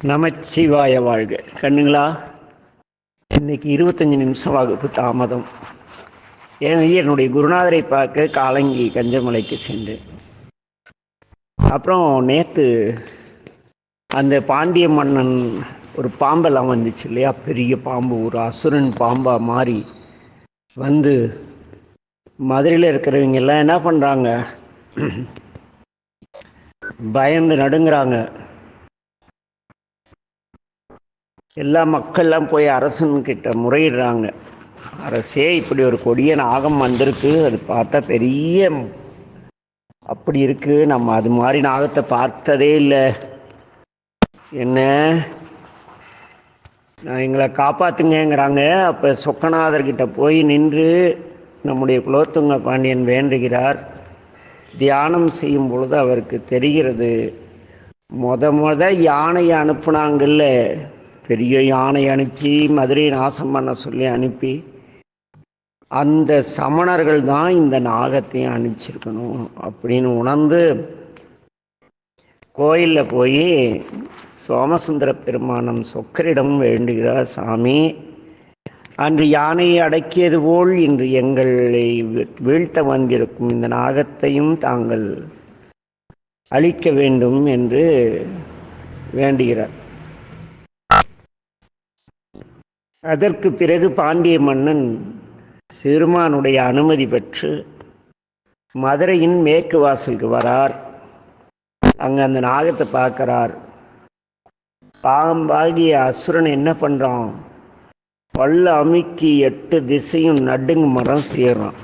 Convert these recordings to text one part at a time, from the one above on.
நமச்சிவாய வாழ்க. கண்ணுங்களா, இன்னைக்கு 25 நிமிஷம் வகுப்பு தாமதம். என்னுடைய குருநாதரை பார்க்க காலங்கி கஞ்சமலைக்கு சென்றேன். அப்புறம் நேற்று அந்த பாண்டிய மன்னன் ஒரு பாம்பெல்லாம் வந்துச்சு இல்லையா, பெரிய பாம்பு, ஒரு அசுரன் பாம்பா மாறி வந்து மதுரையில் இருக்கிறவங்க எல்லாம் என்ன பண்ணுறாங்க, பயந்து நடுங்கிறாங்க. எல்லா மக்கள்லாம் போய் அரசன்கிட்ட முறையிடுறாங்க, அரசே இப்படி ஒரு கொடிய நாகம் வந்திருக்கு, அது பார்த்தா பெரிய அப்படி இருக்கு, நம்ம அது மாதிரி நாகத்தை பார்த்ததே இல்லை, என்ன எங்களை காப்பாத்துங்கிறாங்க. அப்போ சொக்கநாதர்கிட்ட போய் நின்று நம்முடைய குலோத்துங்க பாண்டியன் வேண்டுகிறார். தியானம் செய்யும் பொழுது அவருக்கு தெரிகிறது, முத யானையை அனுப்புனாங்கல்ல, பெரிய யானை அனுப்பி மதுரையை நாசம் பண்ண சொல்லி அனுப்பி, அந்த சமணர்கள் தான் இந்த நாகத்தையும் அனுப்பிச்சிருக்கணும் அப்படின்னு உணர்ந்து கோயிலில் போய் சோமசுந்தர பெருமானம் சொக்கரிடம் வேண்டுகிறார். சாமி, அன்று யானையை அடக்கியது போல் இன்று எங்களை வீழ்த்த வந்திருக்கும் இந்த நாகத்தையும் தாங்கள் அழிக்க வேண்டும் என்று வேண்டுகிறார். அதற்கு பிறகு பாண்டிய மன்னன் சிறுமானுடைய அனுமதி பெற்று மதுரையின் மேற்கு வாசலுக்கு வரார். அங்கே அந்த நாகத்தை பார்க்கிறார். பாம்பாகிய அசுரன் என்ன பண்ணுறான், பல்ல அமுக்கி 8 திசையும் நடுங்கு மரம் சேரும்.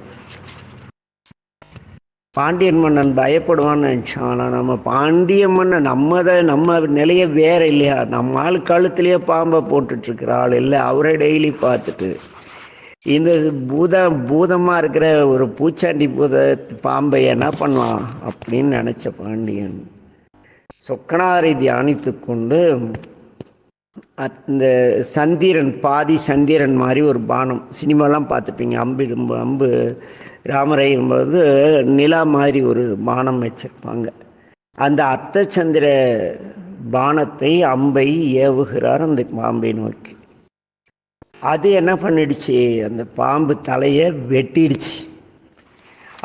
பாண்டியன் மன்னன் பயப்படுவான்னு நினச்சான். ஆனால் நம்ம பாண்டிய மன்னன் நம்ம நிலைய வேற இல்லையா, நம்ம ஆள் கழுத்துலேயே பாம்பை போட்டுட்ருக்கிற ஆள் இல்லை, அவரை டெய்லி பார்த்துட்டு இந்த பூதமாக இருக்கிற ஒரு பூச்சாண்டி பாம்பை என்ன பண்ணலாம் அப்படின்னு நினச்ச பாண்டியன் சொக்கநாதரை தியானித்து கொண்டு அந்த சந்திரன், பாதி சந்திரன் மாதிரி ஒரு பானம், சினிமாலாம் பார்த்துப்பீங்க, அம்பு ராமரை என்பது நிலா மாதிரி ஒரு பானம் வச்சிருப்பாங்க. அந்த அர்த்தச்சந்திர பானத்தை, அம்பை ஏவுகிறார் அந்த பாம்பை நோக்கி. அது என்ன பண்ணிடுச்சு, அந்த பாம்பு தலையை வெட்டிடுச்சு.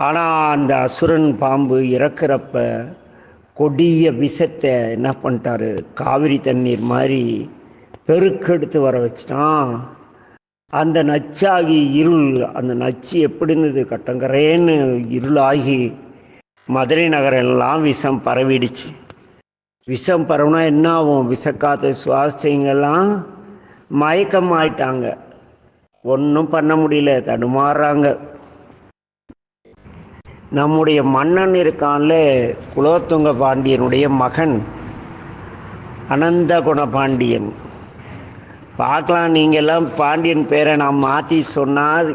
ஆனால் அந்த அசுரன் பாம்பு இறக்குறப்ப கொடிய விஷத்தை என்ன பண்ணிட்டாரு, காவிரி தண்ணீர் மாதிரி பெருக்கெடுத்து வர வச்சிட்டான். அந்த நச்சாகி இருள், அந்த நச்சு எப்படி இருந்தது, கட்டங்கரேன்னு இருளாகி மதுரை நகரெல்லாம் விஷம் பரவிடுச்சு. விஷம் பரவுனா என்ன ஆகும், விஷக்காற்று சுவாசிங்கெல்லாம் மயக்கம் ஆயிட்டாங்க, ஒன்றும் பண்ண முடியல, தடுமாறுறாங்க. நம்முடைய மன்னன் இருக்கான்ல, குலோத்துங்க பாண்டியனுடைய மகன் அனந்த குண பாண்டியன். பார்க்கலாம், நீங்கள்லாம் பாண்டியன் பேரை நான் மாற்றி சொன்னால்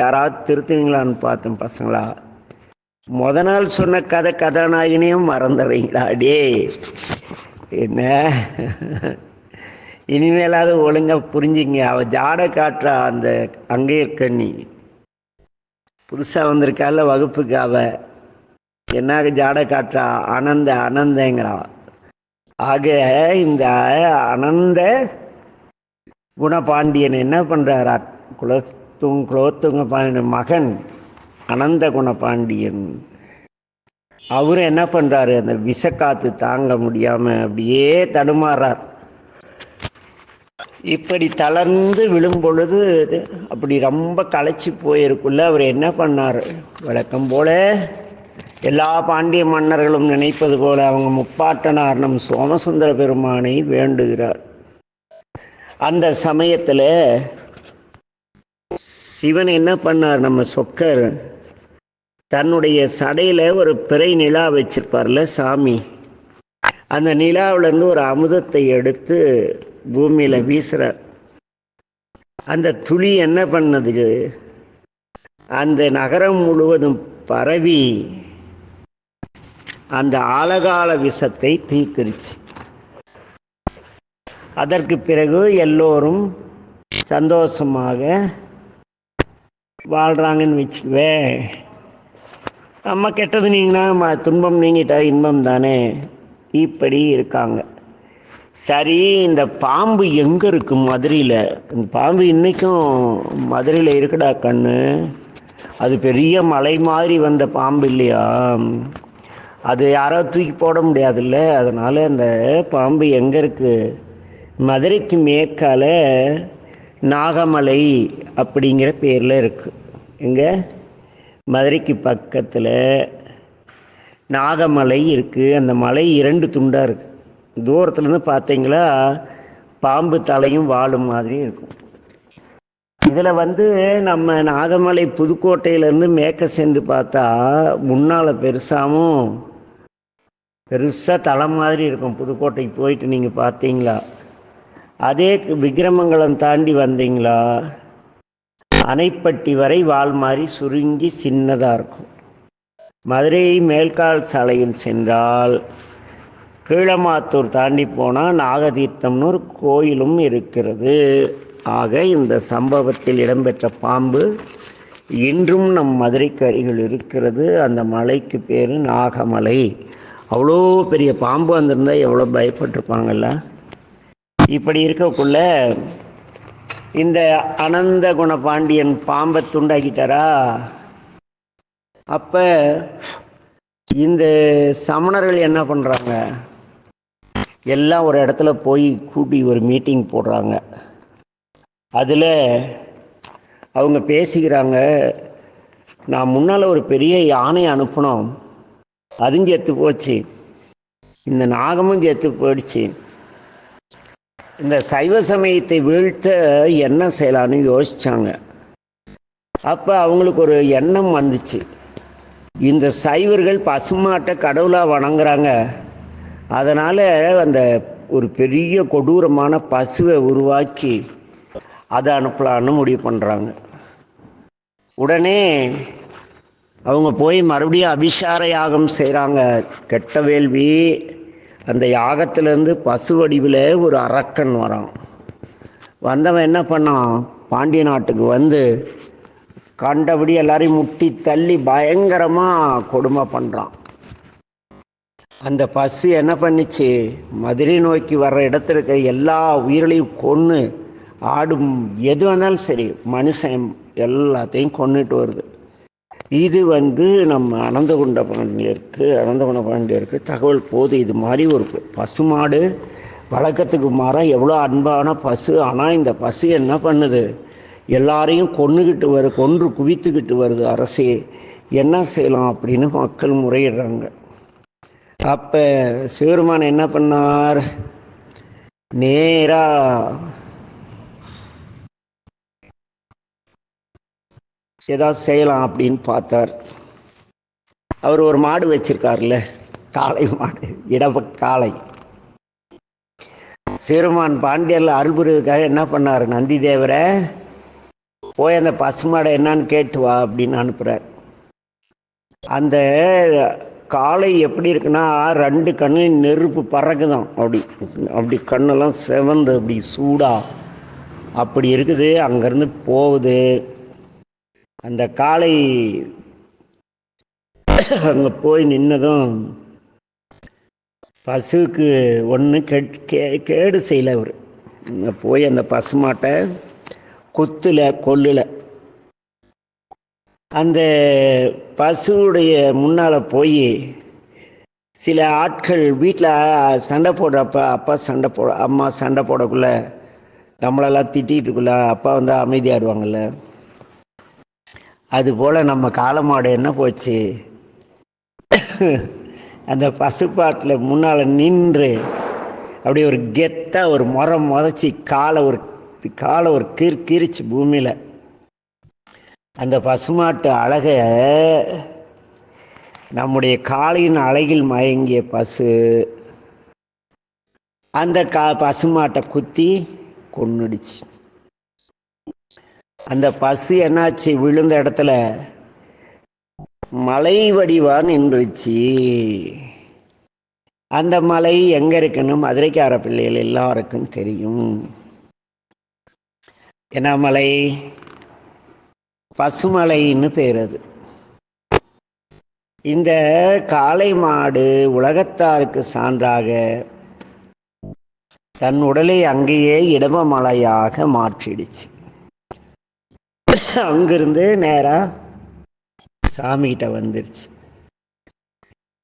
யாராவது திருத்துவீங்களான்னு பார்த்தேன். பசங்களா, முத நாள் சொன்ன கதாநாயகனையும் மறந்துடுறீங்களா? டே என்ன, இனிமேலாவது ஒழுங்காக புரிஞ்சிங்க. அவள் ஜாடை காட்டுறா, அந்த அங்கே கண்ணி புதுசாக வந்திருக்கால வகுப்புக்கு, அவ என்ன ஜாடை காட்டுறா, அனந்தங்கிறா. ஆக இந்த அனந்த குணபாண்டியன் என்ன பண்ணுறாரா, குலோத்துங்க பாண்டியன் மகன் அனந்த குணபாண்டியன், அவரு என்ன பண்ணுறாரு, அந்த விஷக்காத்து தாங்க முடியாமல் அப்படியே தடுமாறார். இப்படி தளர்ந்து விழும் பொழுது அப்படி ரொம்ப களைச்சி போயிருக்குள்ள அவர் என்ன பண்ணார், வழக்கம் போல எல்லா பாண்டிய மன்னர்களும் நினைப்பது போல அவங்க முப்பாட்டனார் நம் சோமசுந்தர பெருமானை வேண்டுகிறார். அந்த சமயத்தில் சிவன் என்ன பண்ணார், நம்ம சொக்கர் தன்னுடைய சடையில் ஒரு பிறை நிலா வச்சிருப்பார்ல சாமி, அந்த நிலாவிலேருந்து ஒரு அமுதத்தை எடுத்து பூமியில் வீசுறார். அந்த துளி என்ன பண்ணது, அந்த நகரம் முழுவதும் பரவி அந்த ஆலகால விஷத்தை தீர்த்துருச்சு. அதற்கு பிறகு எல்லோரும் சந்தோஷமாக வாழ்கிறாங்கன்னு வச்சுக்குவே. நம்ம கெட்டது நீங்கன்னா துன்பம் நீங்கிட்டா இன்பம் தானே, இப்படி இருக்காங்க. சரி, இந்த பாம்பு எங்கே இருக்கு மதுரையில்? இந்த பாம்பு இன்றைக்கும் மதுரையில் இருக்குடா கண்ணு. அது பெரிய மலை மாதிரி வந்த பாம்பு இல்லையா? அது யாரோ தூக்கி போட முடியாதுல்ல. அதனால் அந்த பாம்பு எங்கே இருக்குது? மதுரைக்கு மேற்கால நாகமலை அப்படிங்கிற பேரில் இருக்குது. எங்கே? மதுரைக்கு பக்கத்தில் நாகமலை இருக்குது. அந்த மலை 2 துண்டாக இருக்குது. தூரத்துலேருந்து பார்த்தீங்களா பாம்பு தலையும் வாழும் மாதிரி இருக்கும். இதில் நம்ம நாகமலை புதுக்கோட்டையிலேருந்து மேற்க சென்று பார்த்தா முன்னால் பெருசாக தலை மாதிரி இருக்கும். புதுக்கோட்டைக்கு போயிட்டு நீங்கள் பார்த்தீங்களா? அதே விக்கிரமங்கலம் தாண்டி வந்தீங்களா அணைப்பட்டி வரை வால் மாதிரி சுருங்கி சின்னதாக இருக்கும். மதுரை மேல்கால் சாலையில் சென்றால் கீழமாத்தூர் தாண்டி போனால் நாகதீர்த்தம்னு ஒரு கோயிலும் இருக்கிறது. ஆக இந்த சம்பவத்தில் இடம்பெற்ற பாம்பு இன்றும் நம் மதுரைக்கு அருகில் இருக்கிறது. அந்த மலைக்கு பேர் நாகமலை. அவ்வளோ பெரிய பாம்பு வந்திருந்தால் எவ்வளோ பயப்பட்டிருப்பாங்கல்ல. இப்படி இருக்கக்குள்ள இந்த அனந்த குணபாண்டியன் பாம்பை துண்டாக்கிட்டாரா. அப்போ இந்த சமணர்கள் என்ன பண்ணுறாங்க, எல்லாம் ஒரு இடத்துல போய் கூட்டி ஒரு மீட்டிங் போடுறாங்க. அதில் அவங்க பேசிக்கிறாங்க, நான் முன்னால் ஒரு பெரிய யானை அனுப்பினோம், அதுவும் செத்து போச்சு, இந்த நாகமும் செத்து போயிடுச்சு, இந்த சைவ சமயத்தை வீழ்த்த என்ன செய்யலான்னு யோசித்தாங்க. அப்போ அவங்களுக்கு ஒரு எண்ணம் வந்துச்சு, இந்த சைவர்கள் பசுமாட்டை கடவுளாக வணங்குறாங்க, அதனால் அந்த ஒரு பெரிய கொடூரமான பசுவை உருவாக்கி அதை அனுப்பலான்னு முடிவு பண்ணுறாங்க. உடனே அவங்க போய் மறுபடியும் அபிஷார யாகம் செய்கிறாங்க. கெட்ட வேள்வி. அந்த யாகத்திலேருந்து பசு வடிவில் ஒரு அரக்கன் வரான். வந்தவன் என்ன பண்ணான், பாண்டிய நாட்டுக்கு கண்டபடி எல்லாரையும் முட்டி தள்ளி பயங்கரமாக கொடுமை பண்ணுறான். அந்த பசு என்ன பண்ணிச்சு, மதுரை நோக்கி வர்ற இடத்துல இருக்க எல்லா உயிர்களையும் கொன்று, ஆடும் எது வந்தாலும் சரி மனுஷன் எல்லாத்தையும் கொண்டுட்டு வருது. இது நம்ம அனந்தகுண்ட பாண்டியருக்கு தகவல் போது. இது மாதிரி ஒரு பசுமாடு வழக்கத்துக்கு மாறாக எவ்வளோ அன்பான பசு, ஆனால் இந்த பசு என்ன பண்ணுது, எல்லாரையும் கொன்று குவித்துக்கிட்டு வருது. அரசே என்ன செய்யலாம் அப்படின்னு மக்கள் முறையிடுறாங்க. அப்போ சிவருமான் என்ன பண்ணார், நேராக ஏதாவது செய்யலாம் அப்படின்னு பார்த்தார். அவர் ஒரு மாடு வச்சிருக்காருல்ல, காளை மாடு, இடவ காளை. சிறுமான் பாண்டியரில் அருள்புரிவுக்காக என்ன பண்ணார், நந்தி தேவரை போய் அந்த பசுமாடை என்னன்னு கேட்டு வா அப்படின்னு அனுப்புகிறார். அந்த காளை எப்படி இருக்குன்னா 2 கண்ணில் நெருப்பு பறக்குதான். அப்படி கண்ணெல்லாம் செவந்து அப்படி சூடா அப்படி இருக்குது. அங்கேருந்து போகுது. அந்த காளை அங்கே போய் நின்னதும் பசுக்கு ஒன்று கேடு செய்யலை. அவர் போய் அந்த பசுமாட்டை கொல்லலை. அந்த பசுவுடைய முன்னால் போய் சில ஆட்கள் வீட்டில் சண்டை போடுறப்ப அம்மா சண்டை போடக்குள்ள நம்மளெல்லாம் திட்டிகிட்டுக்குள்ள அப்பா அமைதியாடுவாங்கள்ல, அதுபோல் நம்ம காளமாடு என்ன போச்சு, அந்த பசுப்பாட்டில் முன்னால் நின்று அப்படி ஒரு கெத்தாக ஒரு முதைச்சி காலை ஒரு கீரிச்சு பூமியில். அந்த பசுமாட்டு அழக, நம்முடைய காளையின் அழகில் மயங்கிய பசு அந்த பசுமாட்டை குத்தி கொன்னுடுச்சு. அந்த பசு என்னாச்சு, விழுந்த இடத்துல மலை வடிவா நின்றுச்சு. அந்த மலை எங்க இருக்குன்னு மதுரைக்கார பிள்ளைகள் எல்லாருக்கும் தெரியும். என்ன மலை? பசுமலைன்னு பேர். அது இந்த காளை மாடு உலகத்தாருக்கு சான்றாக தன் உடலை அங்கேயே இடமமலையாக மாற்றிடுச்சு. அங்கிருந்து நேரா சாமிகிட்ட வந்துருச்சு.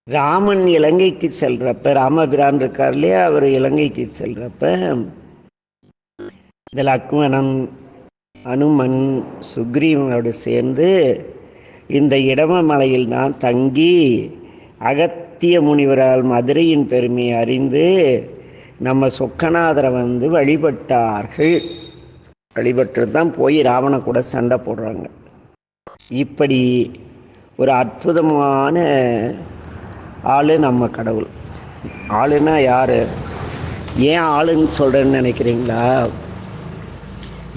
ராமன் இலங்கைக்கு செல்றப்ப, ராமபிரான் இருக்கார் இல்லையா, அவர் இலங்கைக்கு செல்றப்ப இந்த லக்ஷ்மணன், அனுமன், சுக்ரீவனோடு சேர்ந்து இந்த இடமமலையில் தான் தங்கி அகத்திய முனிவரால் மதுரையின் பெருமையை அறிந்து நம்ம சொக்கநாதரை வந்து வழிபட்டார்கள். வழிபட்டு தான் போய் ராவண கூட சண்டை போடுறாங்க. இப்படி ஒரு அற்புதமான ஆளு நம்ம கடவுள். ஆளுன்னா யாரு? ஏன் ஆளுன்னு சொல்றேன்னு நினைக்கிறீங்களா?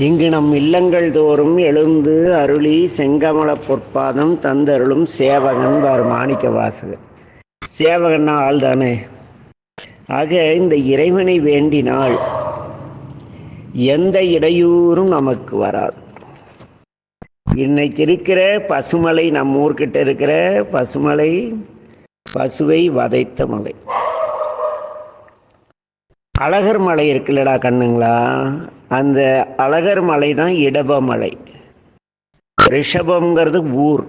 இங்கு நம் இல்லங்கள் தோறும் எழுந்து அருளி செங்கமல பொற்பாதம் தந்தருளும் சேவகன் பார் மாணிக்க வாசகர். சேவகன்னா ஆள் தானே. ஆக இந்த இறைவனை வேண்டினால் எந்த இடையூறும் நமக்கு வராது. இன்னைக்கு இருக்கிற பசுமலை, நம்ம ஊர்கிட்ட இருக்கிற பசுமலை பசுவை வதைத்த மலை. அழகர் மலை இருக்குல்லடா கண்ணுங்களா, அந்த அழகர் மலை தான் இடபமலை. ரிஷபம்ங்கிறது ஊர்.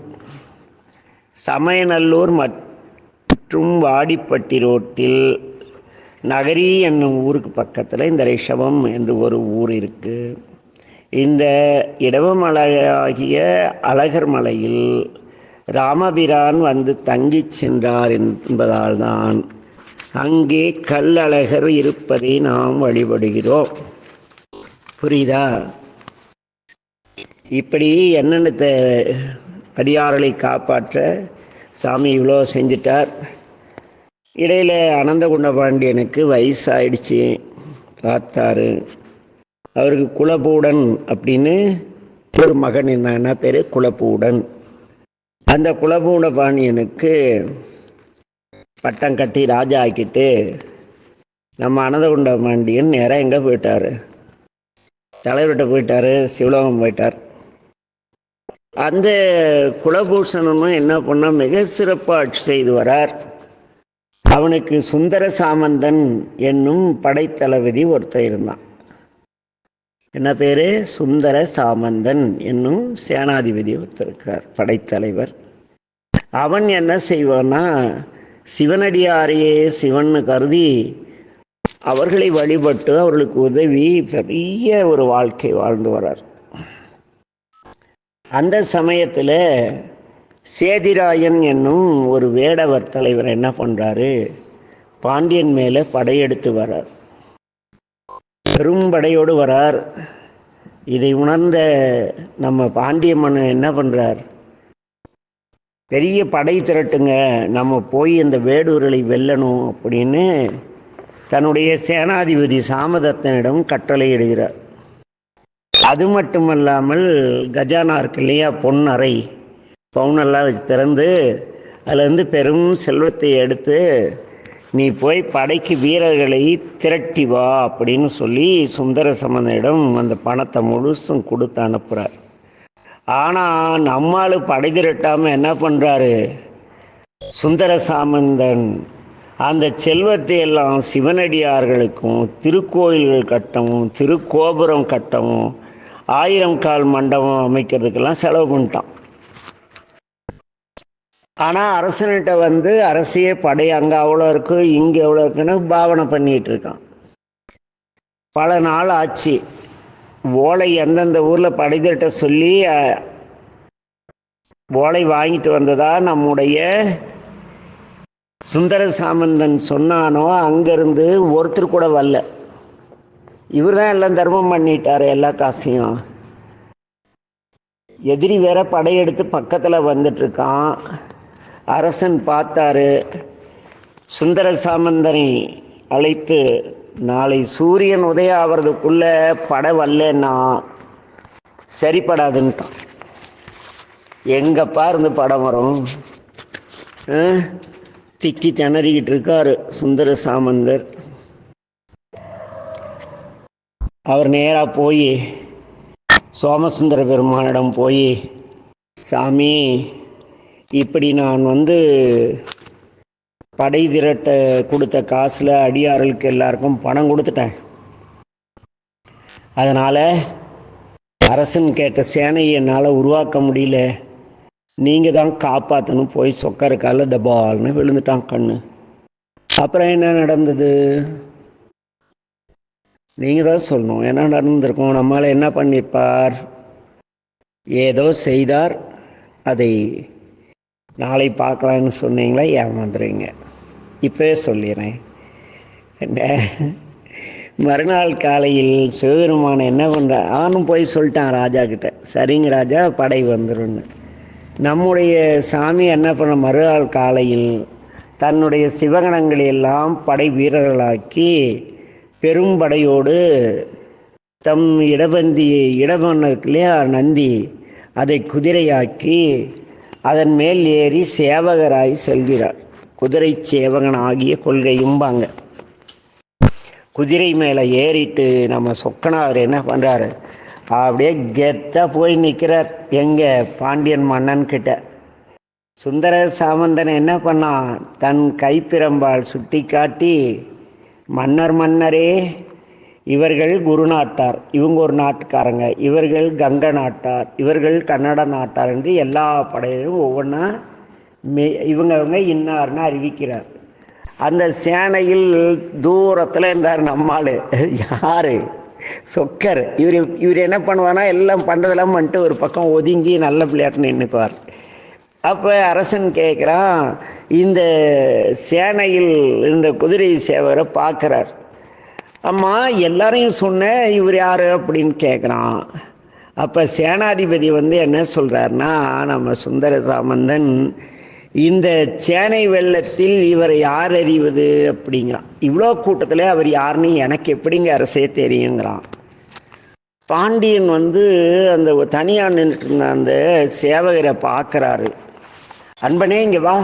சமயநல்லூர் மற்றும் வாடிப்பட்டி ரோட்டில் நகரி என்னும் ஊருக்கு பக்கத்தில் இந்த ரிஷபம் என்று ஒரு ஊர் இருக்கு. இந்த இடவமலையாகிய அழகர் மலையில் ராமபிரான் வந்து தங்கி சென்றார் என்பதால் தான் அங்கே கல்லழகர் இருப்பதை நாம் வழிபடுகிறோம். புரியுதா? இப்படி என்னென்ன அடியார்களை காப்பாற்ற சாமி இவ்வளோ செஞ்சிட்டார். இடையில் அனந்தகுண்ட பாண்டியனுக்கு வயசாயிடுச்சு. பார்த்தாரு, அவருக்கு குலபூடன் அப்படின்னு ஒரு மகன் இருந்தான். என்ன பேர்? குலபூடன். அந்த குலபூட பாண்டியனுக்கு பட்டம் கட்டி ராஜா ஆக்கிட்டு நம்ம அனந்தகுண்ட பாண்டியன் நேராக எங்கே போயிட்டார்? தலைவர்கிட்ட போயிட்டார், சிவலோகம் போயிட்டார். அந்த குலபூஷணனும் என்ன பண்ண, மிக சிறப்பாக ஆட்சி செய்து வரார். அவனுக்கு சுந்தர சாமந்தன் என்னும் படைத்தளபதி ஒருத்தர் இருந்தான். என்ன பேரு? சுந்தர சாமந்தன் என்னும் சேனாதிபதி ஒருத்தர் இருக்கார், படைத்தலைவர். அவன் என்ன செய்வான்னா, சிவனடியாரையே சிவன் கருதி அவர்களை வழிபட்டு அவர்களுக்கு உதவி பெரிய ஒரு வாழ்க்கை வாழ்ந்து வரார். அந்த சமயத்தில் சேதிராயன் என்னும் ஒரு வேடவர் தலைவர் என்ன பண்ணுறாரு, பாண்டியன் மேலே படையெடுத்து வரார். பெரும் படையோடு வரார். இதை உணர்ந்த நம்ம பாண்டிய மன்னன் என்ன பண்ணுறார், பெரிய படை திரட்டுங்க, நம்ம போய் இந்த வேடூர்களை வெல்லணும் அப்படின்னு தன்னுடைய சேனாதிபதி சாமதத்தனிடம் கட்டளையிடுகிறார். அது மட்டுமல்லாமல் கஜானா இருக்கு இல்லையா, பொன் அறை, பவுனெல்லாம் வச்சு திறந்து அதுலேருந்து பெரும் செல்வத்தை எடுத்து நீ போய் படைக்கு வீரர்களை திரட்டி வா அப்படின்னு சொல்லி சுந்தர சமந்தனிடம் அந்த பணத்தை முழுசும் கொடுத்து அனுப்புகிறார். ஆனால் நம்மால் படை திரட்டாமல் என்ன பண்ணுறாரு, சுந்தர சாமந்தன் அந்த செல்வத்தை எல்லாம் சிவனடியார்களுக்கும் திருக்கோயில்கள் கட்டவும் திருக்கோபுரம் கட்டவும் 1000 கால் மண்டபம் அமைக்கிறதுக்கெல்லாம் செலவு பண்ணிட்டான். ஆனால் அரசன்கிட்ட வந்து அரசியே படை அங்கே அவ்வளோ இருக்கு இங்கே எவ்வளோ இருக்குன்னு பாவனை பண்ணிகிட்டு இருக்கான். பல நாள் ஆச்சு. ஓலை எந்தெந்த ஊரில் படை திரட்ட சொல்லி ஓலை வாங்கிட்டு வந்ததா நம்முடைய சுந்தர சாமந்தன் சொன்னானோ அங்கேருந்து ஒருத்தர் கூட வரல. இவர் தான் எல்லாம் தர்மம் பண்ணிட்டார், எல்லா காசையும். எதிரி வேற படையெடுத்து பக்கத்தில் வந்துட்டுருக்கான். அரசன் பார்த்தாரு, சுந்தர சாமந்தனை அழைத்து நாளை சூரியன் உதயம் ஆகிறதுக்குள்ள படை வரலன்னா சரிப்படாதுன்ட்டான். எங்கப்பா இருந்து படம் வரும்? திக்கி திணறிக்கிட்டு இருக்காரு சுந்தர சாமந்தர். அவர் நேராக போய் சோமசுந்தர பெருமானிடம் போய், சாமி, இப்படி நான் வந்து படை திரட்ட கொடுத்த காசில் அடியார்களுக்கு எல்லாருக்கும் பணம் கொடுத்துட்டேன். அதனால் அரசன் கேட்ட சேனையை என்னால் உருவாக்க முடியல, நீங்கள் தான் காப்பாற்றணும். போய் சொக்கருக்கால தபால்னு விழுந்துட்டான் கண்ணு. அப்புறம் என்ன நடந்தது நீங்கள் தான் சொல்லணும். என்ன நடந்திருக்கும்? நம்மளால் என்ன பண்ணியிருப்பார்? ஏதோ செய்தார், அதை நாளை பார்க்கலான்னு சொன்னீங்களா, ஏமாந்துறீங்க. இப்போவே சொல்லிடுறேன். என்ன மறுநாள் காலையில் சிவபெருமான என்ன பண்ணுறான்? அவனும் போய் சொல்லிட்டான் ராஜா கிட்ட, சரிங்க ராஜா படை வந்துருன்னு. நம்முடைய சாமி என்ன பண்ண, மறுநாள் காலையில் தன்னுடைய சிவகணங்களையெல்லாம் படை வீரர்களாக்கி பெரும்படையோடு தம் இடமன்னருக்கு இல்லையா நந்தி, அதை குதிரையாக்கி அதன் மேல் ஏறி சேவகராய் செல்கிறார். குதிரை சேவகன் ஆகிய கொள்கையும்பாங்க. குதிரை மேலே ஏறிட்டு நம்ம சொக்கநாதர் என்ன பண்ணுறாரு, அப்படியே கெத்தாக போய் நிற்கிறார். எங்கே? பாண்டியன் மன்னன் கிட்ட. சுந்தர சாமந்தன் என்ன பண்ணான்? தன் கைப்பிரம்பால் சுட்டி காட்டி, மன்னரே, இவர்கள் குரு நாட்டார், இவங்க ஒரு நாட்டுக்காரங்க, இவர்கள் கங்க நாட்டார், இவர்கள் கன்னட நாட்டார் என்று எல்லா படையையும் ஒவ்வொன்றா இவங்க இன்னார்னு அறிவிக்கிறார். அந்த சேனையில் தூரத்தில் இருந்தார் நம்மாள். யார்? சொக்கர். இவர் என்ன பண்ணுவானா, எல்லாம் பண்ணுறதெல்லாம் பண்ணிட்டு ஒரு பக்கம் ஒதுங்கி நல்ல பிள்ளையாட்டு நின்றுக்குவார். அப்போ அரசன் கேட்குறான், இந்த சேனையில் இந்த குதிரை சேவரை பார்க்குறார். அம்மா எல்லாரையும் சொன்னேன், இவர் யார் அப்படின்னு கேட்குறான். அப்போ சேனாதிபதி என்ன சொல்கிறாருன்னா, நம்ம சுந்தர சாமந்தன் இந்த சேனை வெள்ளத்தில் இவரை யார் அறிவது அப்படிங்கிறான். இவ்வளோ கூட்டத்தில் அவர் யாருன்னு எனக்கு எப்படிங்க அரசே தெரியுங்கிறான். பாண்டியன் அந்த தனியாக நின்றுட்டு இருந்த அந்த சேவகரை பார்க்குறாரு. அன்பனே இங்கே வா.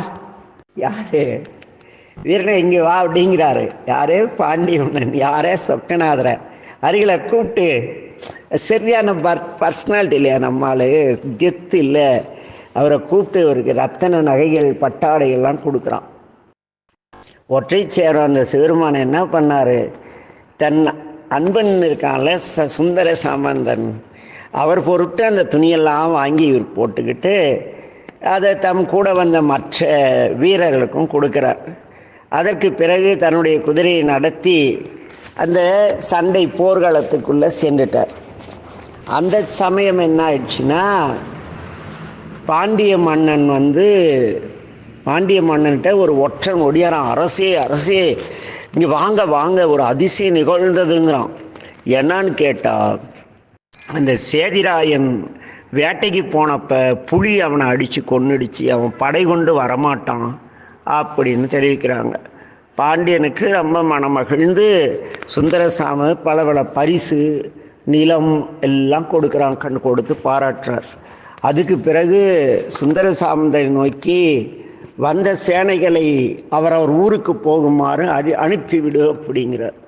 யாரு? வீரனே இங்கே வா அப்படிங்கிறாரு. யாரே? பாண்டியன். யாரே? சொக்கநாதரை அருகில் கூப்பிட்டு, சரியான பர்சனாலிட்டி இல்லையா நம்மால், கெத்து இல்லை, அவரை கூப்பிட்டு அவருக்கு ரத்தன நகைகள் பட்டாடைகள்லாம் கொடுக்குறான். ஒற்றை சேரம் அந்த சிவருமான என்ன பண்ணார், தன் அன்பன் இருக்கான்ல சுந்தர சாமந்தன், அவர் பொருட்டு அந்த துணியெல்லாம் வாங்கி இவர் போட்டுக்கிட்டு அதை தம் கூட வந்த மற்ற வீரர்களுக்கும் கொடுக்குறார். அதற்கு பிறகு தன்னுடைய குதிரையை நடத்தி அந்த சண்டை போர்க்களத்துக்குள்ளே சென்றுட்டார். அந்த சமயம் என்ன ஆயிடுச்சுன்னா, பாண்டிய மன்னன்கிட்ட ஒரு ஒற்றன் ஒடியாரான். அரசே இங்கே வாங்க வாங்க, ஒரு அதிசயம் நிகழ்ந்ததுங்கிறான். என்னான்னு கேட்டால், அந்த சேதிராயன் வேட்டைக்கு போனப்போ புலி அவனை அடித்து கொன்னுடுச்சு, அவன் படை கொண்டு வரமாட்டான் அப்படின்னு தெரிவிக்கிறாங்க. பாண்டியனுக்கு ரொம்ப மனமகிழ்ந்து சுந்தரசாமி பல பரிசு நிலம் எல்லாம் கொடுக்குறான், கண் கொடுத்து பாராட்டுறார். அதுக்கு பிறகு சுந்தரசாமந்தனை நோக்கி வந்த சேனைகளை அவரவர் ஊருக்கு போகுமாறு அனுப்பிவிடு அப்படிங்கிறார்.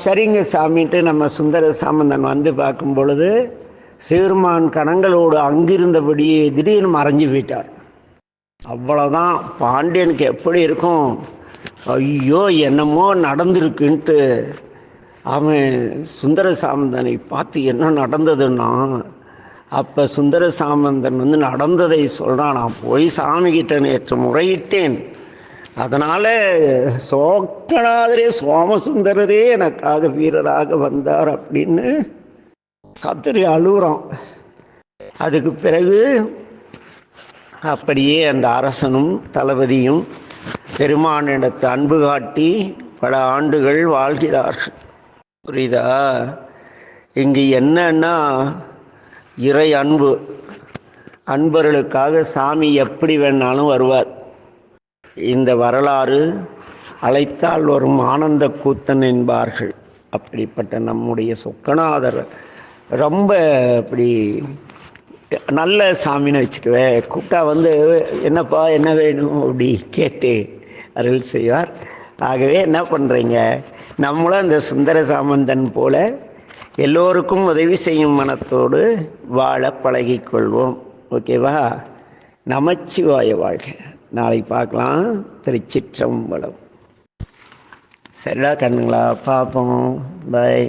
சரிங்க சாமின்ட்டு நம்ம சுந்தர சாமந்தன் பார்க்கும் பொழுது சிறுமான் கணங்களோடு அங்கிருந்தபடி திடீர்னு மறைஞ்சு போயிட்டார். அவ்வளோதான். பாண்டியனுக்கு எப்படி இருக்கும், ஐயோ என்னமோ நடந்திருக்குன்ட்டு அவன் சுந்தர சாமந்தனை பார்த்து என்ன நடந்ததுன்னா, அப்போ சுந்தர சாமந்தன் நடந்ததை சொல்கிறான். நான் போய் சாமிகிட்ட நேற்று முறையிட்டேன், அதனால் சோக்கநாதரே சோமசுந்தரரே எனக்காக வீரராக வந்தார் அப்படின்னு கத்திரி அழுகுறான். அதுக்கு பிறகு அப்படியே அந்த அரசனும் தளபதியும் பெருமானிடத்து அன்பு காட்டி பல ஆண்டுகள் வாழ்கிறார்கள். புரியுதா? இங்கு என்னன்னா இறை அன்பு. அன்பர்களுக்காக சாமி எப்படி வேணாலும் வருவார். இந்த வரலாறு அழைத்தால் வரும் ஆனந்த கூத்தன் என்பார்கள். அப்படிப்பட்ட நம்முடைய சொக்கநாதர் ரொம்ப அப்படி நல்ல சாமின்னு வச்சுக்குவேன். கூப்பிட்டா என்னப்பா என்ன வேணும் அப்படி கேட்டு அருள் செய்வார். ஆகவே என்ன பண்ணுறீங்க, நம்மளும் அந்த சுந்தர சாமந்தன் போல எல்லோருக்கும் உதவி செய்யும் மனத்தோடு வாழ பழகிக்கொள்வோம். ஓகேவா? நமச்சிவாய வாழ்க. நாளை பார்க்கலாம். திருச்சிற்றம்பலம். சரிடா கண்ணுங்களா? பார்ப்போம். பாய்.